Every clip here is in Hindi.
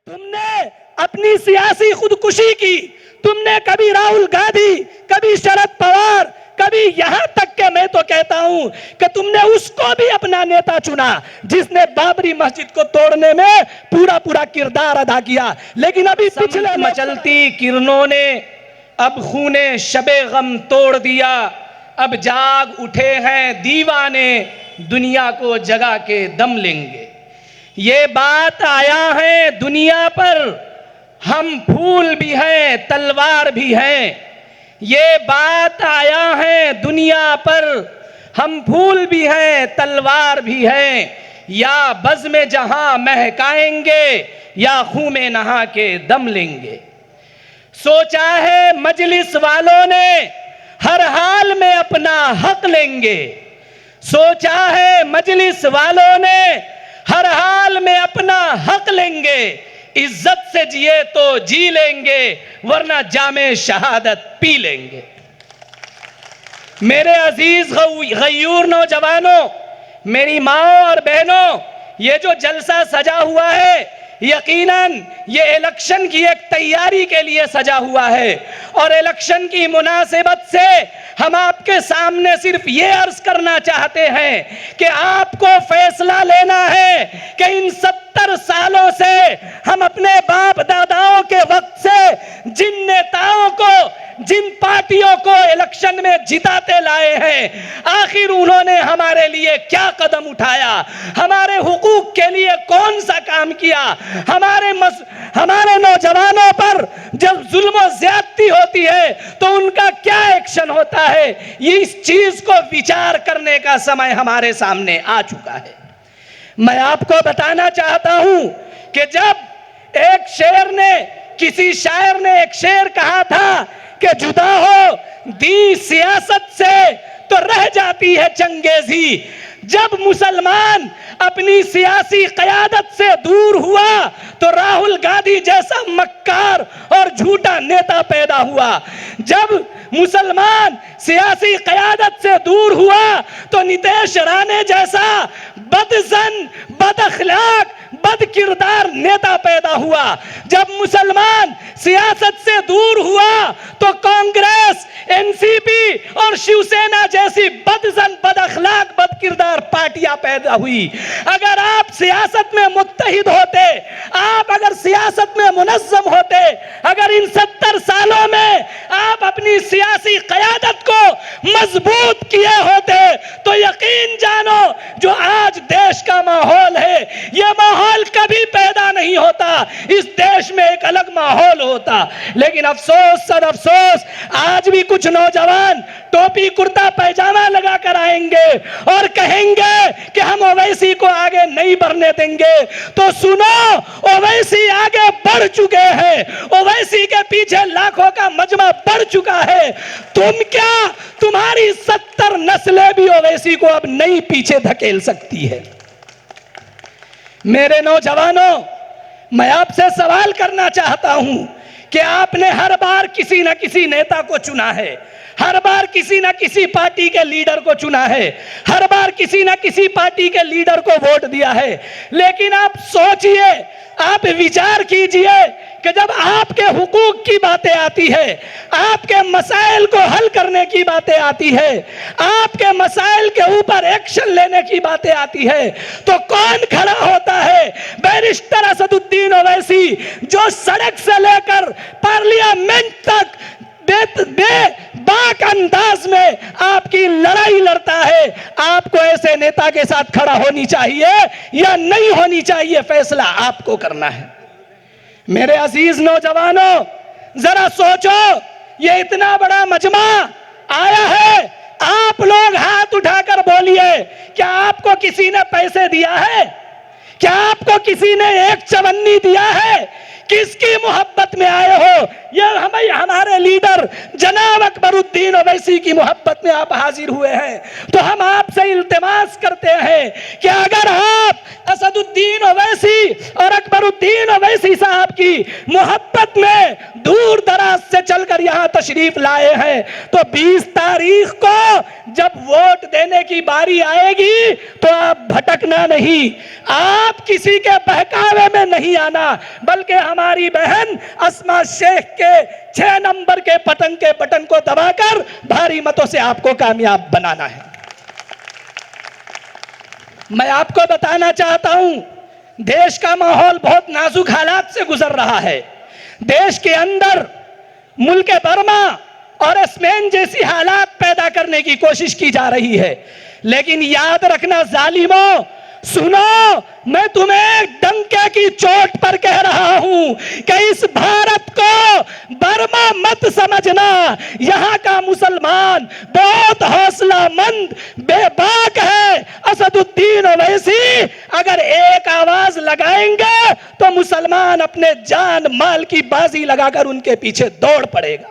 तुमने अपनी सियासी खुदकुशी की। तुमने कभी राहुल गांधी, कभी शरद पवार, कभी यहां तक के मैं तो कहता हूं कि तुमने उसको भी अपना नेता चुना जिसने बाबरी मस्जिद को तोड़ने में पूरा पूरा किरदार अदा किया। लेकिन अभी पिछले मचलती किरणों ने अब खूने शबे गम तोड़ दिया। अब जाग उठे हैं दीवाने, दुनिया को जगा के दम लेंगे। ये बात आया है दुनिया पर, हम फूल भी हैं तलवार भी हैं। ये बात आया है दुनिया पर, हम फूल भी हैं तलवार भी हैं। या बज़ में जहां महकाएंगे, या खून में नहा के दम लेंगे। सोचा है मजलिस वालों ने हर हाल में अपना हक लेंगे। सोचा है मजलिस वालों ने हर हाल में अपना हक लेंगे। इज्जत से जिए तो जी लेंगे, वरना जामे शहादत पी लेंगे। मेरे अजीज गयूर नौजवानों, मेरी माओ और बहनों, ये जो जलसा सजा हुआ है यकीनन ये इलेक्शन की एक तैयारी के लिए सजा हुआ है। और इलेक्शन की मुनासिबत से हम आपके सामने सिर्फ ये अर्ज करना चाहते हैं कि आपको फैसला लेना है कि इन 70 सालों से हम अपने बाप दादाओं के वक्त से जिन नेताओं को, जिन पार्टियों को इलेक्शन में जिताते लाए हैं, आखिर उन्होंने हमारे लिए क्या कदम उठाया, हमारे हुकूक के लिए कौन सा काम किया, हमारे नौजवानों पर जब जुल्म ज्यादती होती है तो उनका क्या एक्शन होता है। ये इस चीज को विचार करने का समय हमारे सामने आ चुका है। मैं आपको बताना चाहता हूं कि जब एक शेर ने, किसी शायर ने एक शेर कहा था कि जुदा हो दी सियासत से तो रह जाती है चंगेजी। जब मुसलमान अपनी सियासी क़यादत से दूर हुआ तो राहुल गांधी जैसा मक्कार और झूठा नेता पैदा हुआ। जब मुसलमान सियासी क़यादत से दूर हुआ तो नीतीश राणे जैसा बदजन, बदअखलाक, बद किरदार नेता पैदा हुआ। जब मुसलमान सियासत से दूर हुआ तो कांग्रेस, एनसीपी और शिवसेना जैसी बदजन, बदअखलाक, बद किरदार पार्टियां पैदा हुई। अगर आप सियासत में मुत्तहिद होते, आप अगर सियासत में मुनज़्ज़म होते, अगर इन 70 सालों में आप अपनी सियासी क़यादत को मजबूत किए होते तो यकीन जानो जो आज देश का माहौल है, यह माहौल कभी पैदा नहीं होता। इस देश में एक अलग माहौल होता। लेकिन अफसोस सद अफसोस, आज भी कुछ नौजवान टोपी कुर्ता पैजामा लगा कर आएंगे और कहेंगे कि हम ओवैसी को आगे नहीं बढ़ने देंगे। तो सुनो, ओवैसी आगे बढ़ चुके हैं, ओवैसी के पीछे लाखों का मजमा बढ़ चुका है। तुम क्या, तुम्हारी 70 नस्लें भी ओवैसी को अब नहीं पीछे धकेल सकती है। मेरे नौजवानों, मैं आपसे सवाल करना चाहता हूं कि आपने हर बार किसी न किसी नेता को चुना है, हर बार किसी न किसी पार्टी के लीडर को चुना है, हर बार किसी न किसी पार्टी के लीडर को वोट दिया है। लेकिन आप सोचिए, आप विचार कीजिए कि जब आपके हुकूक की बातें आती है, आपके मसाइल को हल करने की बातें आती है, आपके मसाइल के ऊपर एक्शन लेने की बातें आती है, तो कौन खड़ा होता है? बैरिस्टर असदुद्दीन ओवैसी, जो सड़क से लेकर पार्लियामेंट तक बेबाक अंदाज में आपकी लड़ाई लड़ता है। आपको ऐसे नेता के साथ खड़ा होनी चाहिए या नहीं होनी चाहिए, फैसला आपको करना है। मेरे अजीज नौजवानों, जरा सोचो, ये इतना बड़ा मजमा आया है, आप लोग हाथ उठाकर बोलिए, क्या आपको किसी ने पैसे दिया है? क्या आपको किसी ने एक चवन्नी दिया है? किसकी मोहब्बत में आए हो? यह हमारे लीडर जनाब अकबरुद्दीन ओवैसी की मोहब्बत में आप हाजिर हुए हैं। तो हम आपसे इल्तिमास करते हैं कि अगर आप असदुद्दीन ओवैसी और अकबरुद्दीन ओवैसी साहब की मोहब्बत में दूर दराज से चलकर यहां तशरीफ लाए हैं। तो 20 तारीख को जब वोट देने की बारी आएगी तो आप भटकना नहीं, आप किसी के बहकावे में नहीं आना, बल्कि हमारी बहन अस्मा शेख के 6 नंबर के बटन को दबाकर भारी मतों से आपको कामयाब बनाना है। मैं आपको बताना चाहता हूं, देश का माहौल बहुत नाजुक हालात से गुजर रहा है। देश के अंदर मुल्क बर्मा और अस्मेन जैसी हालात पैदा करने की कोशिश की जा रही है। लेकिन याद रखना जालिमों, सुनो, मैं तुम्हें डंके की चोट पर कह रहा हूं कि इस भारत को बर्मा मत समझना। यहां का मुसलमान बहुत हौसलामंद बेबाक है। असदुद्दीन ओवैसी अगर एक आवाज लगाएंगे तो मुसलमान अपने जान माल की बाजी लगाकर उनके पीछे दौड़ पड़ेगा।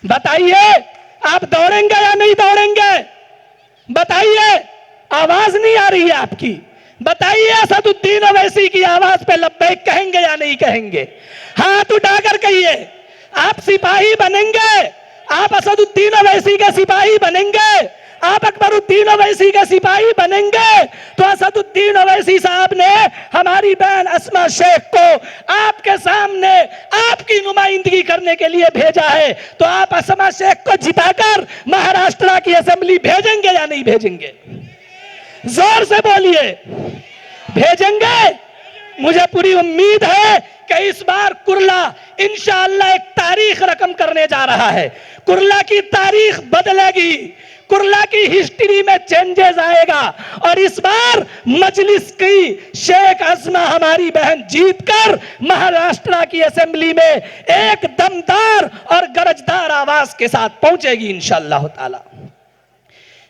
बताइए, आप दौड़ेंगे या नहीं दौड़ेंगे? बताइए, आवाज नहीं आ रही है आपकी। बताइए, असदुद्दीन ओवैसी की आवाज पे लब्बैक कहेंगे या नहीं कहेंगे? हाथ उठाकर कहिए। आप सिपाही बनेंगे, आप असदुद्दीन ओवैसी के सिपाही बनेंगे, आप अकबरुद्दीन ओवैसी के सिपाही बनेंगे तो असदुद्दीन ओवैसी साहब ने हमारी बहन अस्मा शेख को आपके सामने आपकी नुमाइंदगी करने के लिए भेजा है। तो आप अस्मा शेख को जिताकर महाराष्ट्र की असेंबली भेजेंगे या नहीं भेजेंगे? जोर से बोलिए, भेजेंगे? मुझे पूरी उम्मीद है कि इस बार कुर्ला इंशाअल्लाह एक तारीख रकम करने जा रहा है। कुर्ला की तारीख बदलेगी, कुर्ला की हिस्ट्री में चेंजेस आएगा और इस बार मजलिस की शेख अस्मा हमारी बहन जीतकर महाराष्ट्र की असेंबली में एक दमदार और गरजदार आवाज के साथ पहुंचेगी इंशाअल्लाह ताला।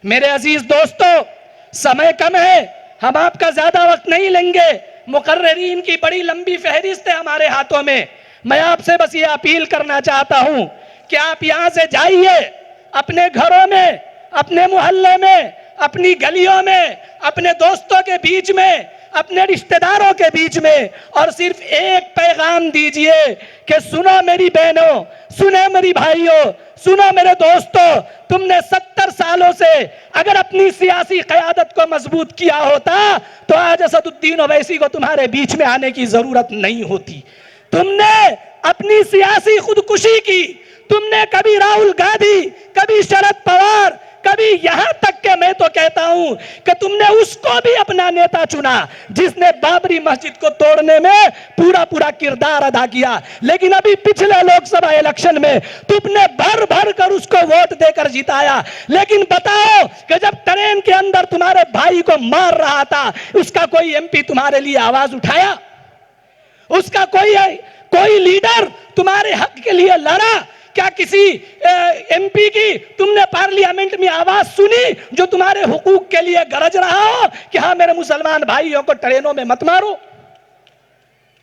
मेरे अजीज दोस्तों, समय कम है, हम आपका ज्यादा वक्त नहीं लेंगे। मुकर्ररीन की बड़ी लंबी फहरिस्त है हमारे हाथों में। मैं आपसे बस ये अपील करना चाहता हूं कि आप यहां से जाइए, अपने घरों में, अपने मोहल्ले में, अपनी गलियों में, अपने दोस्तों के बीच में, अपने रिश्तेदारों के बीच में, और सिर्फ एक पैगाम दीजिए कि सुनो मेरी बहनों, सुनो मेरी भाइयों, सुनो मेरे दोस्तों, तुमने 70 सालों से अगर अपनी सियासी क़यादत को मजबूत किया होता तो आज असदुद्दीन ओवैसी को तुम्हारे बीच में आने की जरूरत नहीं होती। तुमने अपनी सियासी खुदकुशी की, तुमने कभी राहुल गांधी, कभी शरद पवार, कभी यहां तक कि मैं तो कहता हूं कि तुमने उसको भी अपना नेता चुना जिसने बाबरी मस्जिद को तोड़ने में पूरा किरदार अदा किया। लेकिन अभी पिछले लोकसभा इलेक्शन में तुमने भर भर कर उसको वोट देकर जिताया। लेकिन बताओ कि जब ट्रेन के अंदर तुम्हारे भाई को मार रहा था, उसका कोई एमपी तुम्हारे लिए आवाज उठाया? उसका कोई लीडर तुम्हारे हक के लिए लड़ा? क्या किसी एमपी की तुमने पार्लियामेंट में आवाज सुनी जो तुम्हारे हुकूक के लिए गरज रहा हो कि हाँ मेरे मुसलमान भाइयों को ट्रेनों में मत मारो?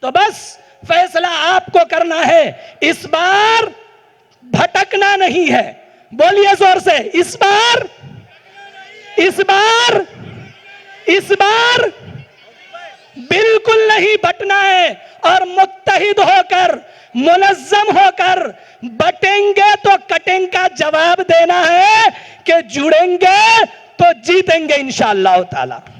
तो बस फैसला आपको करना है। इस बार भटकना नहीं है। बोलिए जोर से, इस बार बिल्कुल नहीं बटना है और मुत्तहिद होकर, मुनज़्ज़म होकर बटेंगे तो कटेंगे का जवाब देना है कि जुड़ेंगे तो जीतेंगे इंशाअल्लाह ताला।